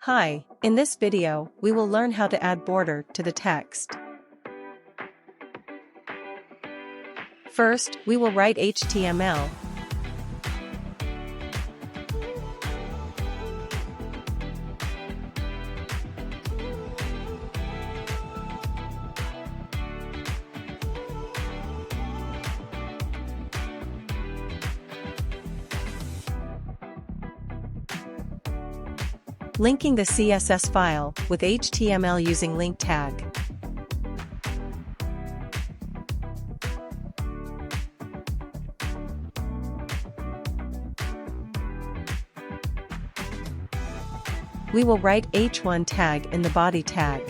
Hi, in this video, we will learn how to add border to the text. First, we will write HTML. Linking the CSS file with HTML using link tag. We will write h1 tag in the body tag.